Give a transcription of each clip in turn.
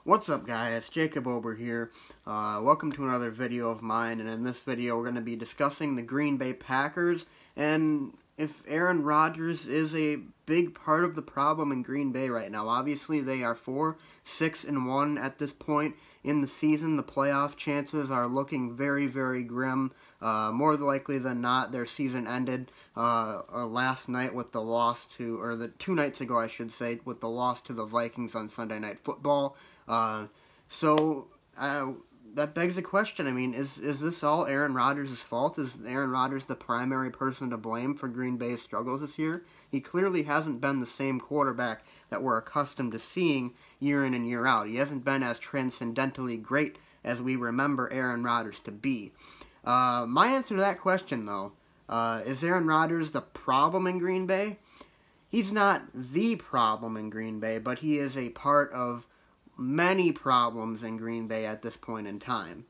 What's up, guys? Jacob Ober here. Welcome to another video of mine, and in this video we're going to be discussing the Green Bay Packers and if Aaron Rodgers is a big part of the problem in Green Bay right now. Obviously, they are 4-6-1 at this point in the season. The playoff chances are looking very, very grim. More likely than not, their season ended last night with the loss to, or the 2 nights ago, I should say, with the loss to the Vikings on Sunday Night Football. That begs the question. I mean, is this all Aaron Rodgers' fault? Is Aaron Rodgers the primary person to blame for Green Bay's struggles this year? He clearly hasn't been the same quarterback that we're accustomed to seeing year in and year out. He hasn't been as transcendentally great as we remember Aaron Rodgers to be. My answer to that question, though, is Aaron Rodgers the problem in Green Bay? He's not the problem in Green Bay, but he is a part of many problems in Green Bay at this point in time.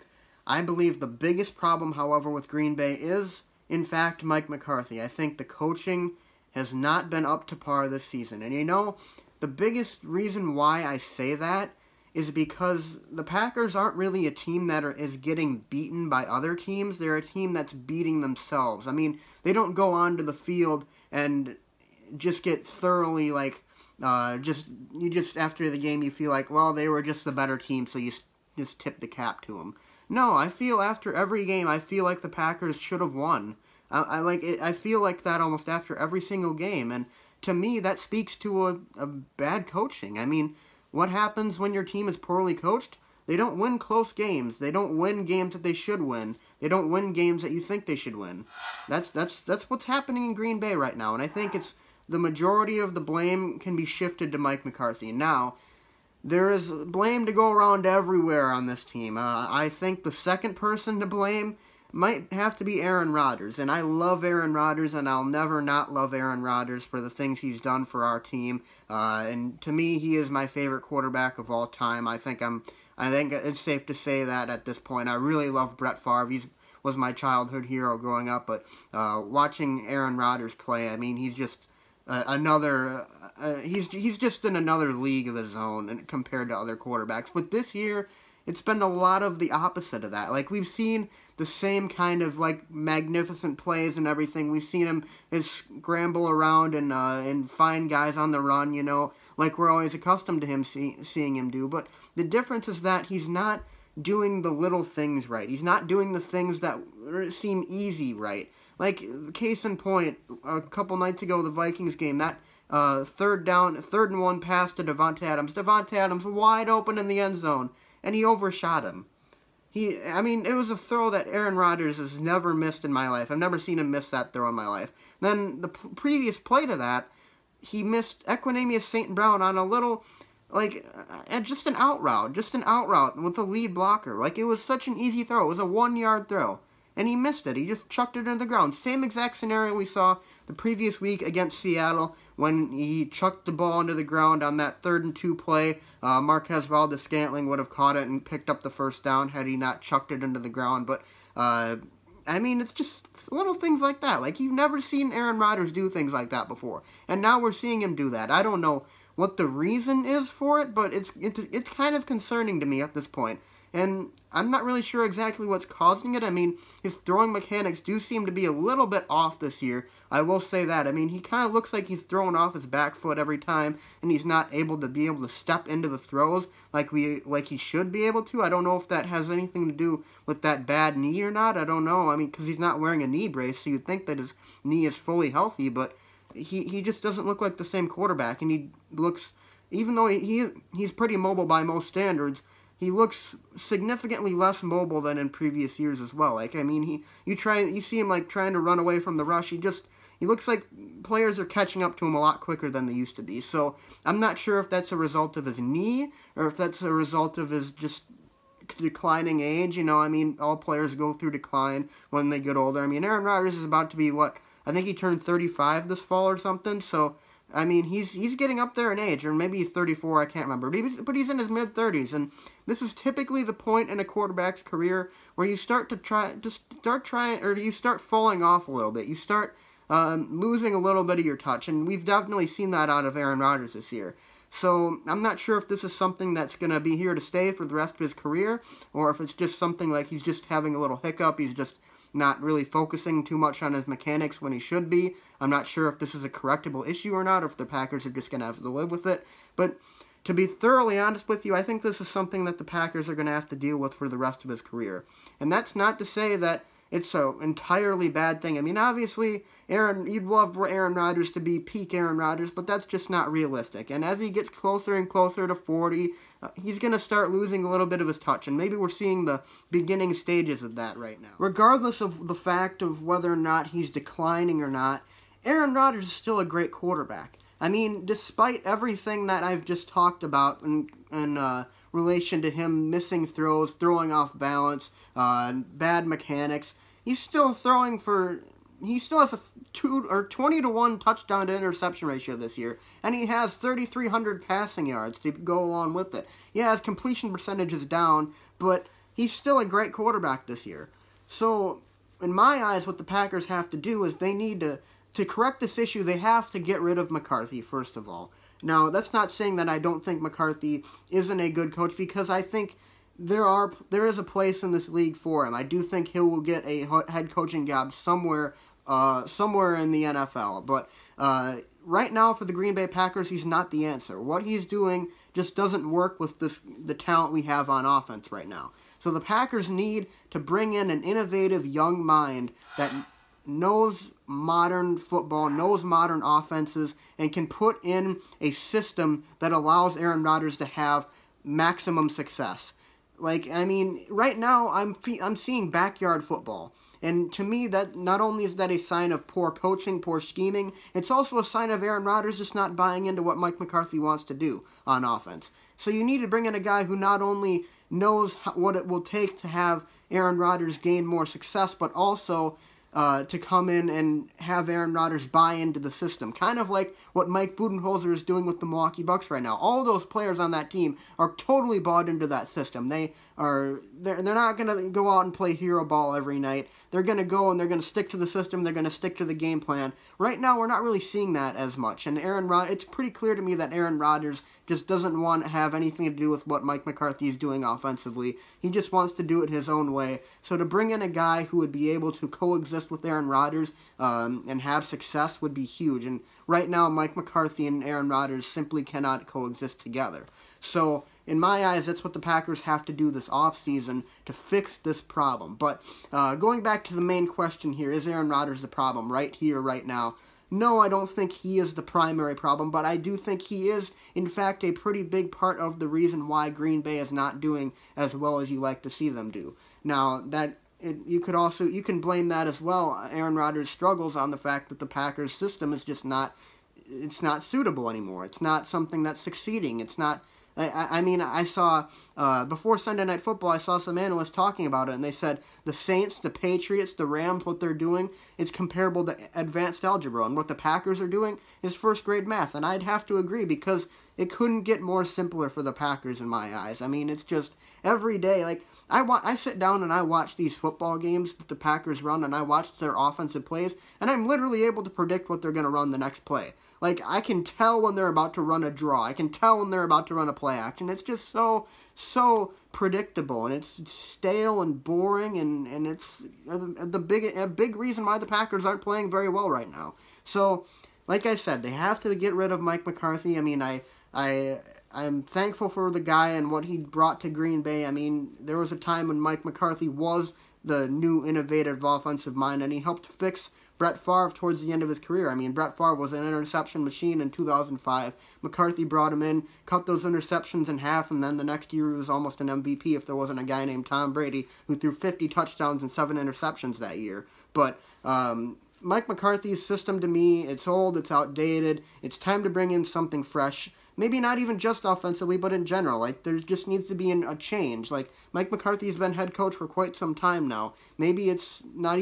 I believe the biggest problem, however, with Green Bay is, in fact, Mike McCarthy. I think the coaching has not been up to par this season. And you know, the biggest reason why I say that is because the Packers aren't really a team that is getting beaten by other teams. They're a team that's beating themselves. I mean, they don't go onto the field and just get thoroughly, like, after the game you feel like, well, they were just the better team, so you just tip the cap to them. No, I feel after every game, I feel like the Packers should have won. I feel like that almost after every single game, and to me, that speaks to a bad coaching. I mean, what happens when your team is poorly coached? They don't win close games. They don't win games that they should win. They don't win games that you think they should win. That's what's happening in Green Bay right now, and I think it's the majority of the blame can be shifted to Mike McCarthy. Now, there is blame to go around everywhere on this team. I think the second person to blame might have to be Aaron Rodgers. And I love Aaron Rodgers, and I'll never not love Aaron Rodgers for the things he's done for our team. And to me, he is my favorite quarterback of all time. I think it's safe to say that at this point. I really love Brett Favre. He was my childhood hero growing up. But watching Aaron Rodgers play, I mean, he's just he's just in another league of his own and compared to other quarterbacks. But this year, it's been a lot of the opposite of that. Like, we've seen the same kind of, like, magnificent plays and everything. We've seen him scramble around and find guys on the run, you know, like we're always accustomed to him seeing him do. But the difference is that he's not doing the little things right. He's not doing the things that seem easy right. Like, case in point, a couple nights ago, the Vikings game, that third and 1 pass to Davante Adams. Davante Adams wide open in the end zone, and he overshot him. I mean, it was a throw that Aaron Rodgers has never missed in my life. I've never seen him miss that throw in my life. Then the previous play to that, he missed Equanimeous St. Brown on a little, like, just an out route with a lead blocker. Like, it was such an easy throw. It was a 1-yard throw. And he missed it. He just chucked it into the ground. Same exact scenario we saw the previous week against Seattle when he chucked the ball into the ground on that 3rd and 2 play. Marquez Valdes-Scantling would have caught it and picked up the first down had he not chucked it into the ground. But, I mean, it's just little things like that. Like, you've never seen Aaron Rodgers do things like that before. And now we're seeing him do that. I don't know what the reason is for it, but it's kind of concerning to me at this point. And I'm not really sure exactly what's causing it. I mean, his throwing mechanics do seem to be a little bit off this year. I will say that. I mean, he kind of looks like he's throwing off his back foot every time, and he's not able to step into the throws like he should be able to. I don't know if that has anything to do with that bad knee or not. I don't know. I mean, because he's not wearing a knee brace, so you'd think that his knee is fully healthy, but he just doesn't look like the same quarterback, and he looks, even though he's pretty mobile by most standards, he looks significantly less mobile than in previous years as well. Like, I mean, you see him, like, trying to run away from the rush. He looks like players are catching up to him a lot quicker than they used to be. So I'm not sure if that's a result of his knee or if that's a result of his just declining age. You know, I mean, all players go through decline when they get older. I mean, Aaron Rodgers is about to be, I think he turned 35 this fall or something, so I mean, he's getting up there in age, or maybe he's 34, I can't remember, but he's in his mid-30s, and this is typically the point in a quarterback's career where you start falling off a little bit. You start losing a little bit of your touch, and we've definitely seen that out of Aaron Rodgers this year. So I'm not sure if this is something that's going to be here to stay for the rest of his career, or if it's just something like he's just having a little hiccup, he's just not really focusing too much on his mechanics when he should be. I'm not sure if this is a correctable issue or not, or if the Packers are just going to have to live with it. But to be thoroughly honest with you, I think this is something that the Packers are going to have to deal with for the rest of his career. And that's not to say that it's an entirely bad thing. I mean, obviously, you'd love Aaron Rodgers to be peak Aaron Rodgers, but that's just not realistic. And as he gets closer and closer to 40, he's going to start losing a little bit of his touch. And maybe we're seeing the beginning stages of that right now. Regardless of the fact of whether or not he's declining or not, Aaron Rodgers is still a great quarterback. I mean, despite everything that I've just talked about in relation to him missing throws, throwing off balance, bad mechanics, he still has a 20 to 1 touchdown to interception ratio this year, and he has 3,300 passing yards to go along with it. Yeah, his completion percentage is down, but he's still a great quarterback this year. So, in my eyes, what the Packers have to do is they need to correct this issue, they have to get rid of McCarthy, first of all. Now, that's not saying that I don't think McCarthy isn't a good coach, because I think there is a place in this league for him. I do think he will get a head coaching job somewhere in the NFL. But right now, for the Green Bay Packers, he's not the answer. What he's doing just doesn't work with the talent we have on offense right now. So the Packers need to bring in an innovative young mind that knows modern football, knows modern offenses, and can put in a system that allows Aaron Rodgers to have maximum success. Like, I mean, right now I'm seeing backyard football. And to me, that not only is that a sign of poor coaching, poor scheming, it's also a sign of Aaron Rodgers just not buying into what Mike McCarthy wants to do on offense. So you need to bring in a guy who not only knows what it will take to have Aaron Rodgers gain more success, but also to come in and have Aaron Rodgers buy into the system. Kind of like what Mike Budenholzer is doing with the Milwaukee Bucks right now. All of those players on that team are totally bought into that system. They're not going to go out and play hero ball every night. They're going to go and they're going to stick to the system. They're going to stick to the game plan. Right now, we're not really seeing that as much. And it's pretty clear to me that Aaron Rodgers just doesn't want to have anything to do with what Mike McCarthy is doing offensively. He just wants to do it his own way. So to bring in a guy who would be able to coexist with Aaron Rodgers and have success would be huge. And right now, Mike McCarthy and Aaron Rodgers simply cannot coexist together. So in my eyes, that's what the Packers have to do this offseason to fix this problem. But going back to the main question here, is Aaron Rodgers the problem right here, right now? No, I don't think he is the primary problem, but I do think he is, in fact, a pretty big part of the reason why Green Bay is not doing as well as you like to see them do. Now, you can blame that as well. Aaron Rodgers struggles on the fact that the Packers system is just not suitable anymore. It's not something that's succeeding. It's not. I mean, I saw, before Sunday Night Football, I saw some analysts talking about it, and they said the Saints, the Patriots, the Rams, what they're doing is comparable to advanced algebra, and what the Packers are doing is first-grade math, and I'd have to agree, because it couldn't get more simpler for the Packers in my eyes. I mean, it's just every day, like, I sit down and I watch these football games that the Packers run, and I watch their offensive plays, and I'm literally able to predict what they're going to run the next play. Like, I can tell when they're about to run a draw. I can tell when they're about to run a play action. It's just so predictable, and it's stale and boring, and it's a big reason why the Packers aren't playing very well right now. So, like I said, they have to get rid of Mike McCarthy. I mean, I'm thankful for the guy and what he brought to Green Bay. I mean, there was a time when Mike McCarthy was the new innovative offensive mind, and he helped fix Brett Favre towards the end of his career. I mean, Brett Favre was an interception machine in 2005. McCarthy brought him in, cut those interceptions in half, and then the next year he was almost an MVP if there wasn't a guy named Tom Brady who threw 50 touchdowns and 7 interceptions that year. But Mike McCarthy's system, to me, it's old, it's outdated. It's time to bring in something fresh. Maybe not even just offensively, but in general. Like, there just needs to be a change. Like, Mike McCarthy's been head coach for quite some time now. Maybe it's not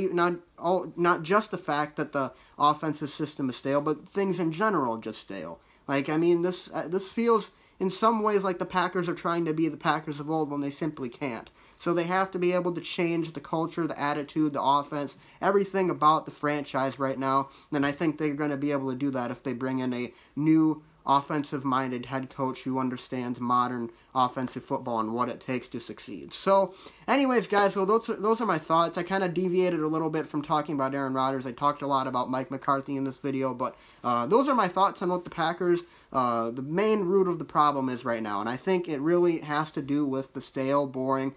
just the fact that the offensive system is stale, but things in general just stale. Like, I mean, this feels in some ways like the Packers are trying to be the Packers of old when they simply can't. So they have to be able to change the culture, the attitude, the offense, everything about the franchise right now. And I think they're going to be able to do that if they bring in a new offensive-minded head coach who understands modern offensive football and what it takes to succeed. So, anyways, guys, so those are my thoughts. I kind of deviated a little bit from talking about Aaron Rodgers. I talked a lot about Mike McCarthy in this video, but those are my thoughts on what the Packers, the main root of the problem is right now, and I think it really has to do with the stale, boring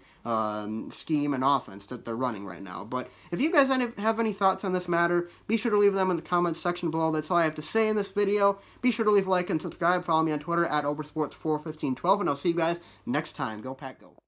scheme and offense that they're running right now. But if you guys have any thoughts on this matter, be sure to leave them in the comments section below. That's all I have to say in this video. Be sure to leave a like and subscribe. Follow me on Twitter at OberSports41512, and I'll see you guys next time. Go Pack, go.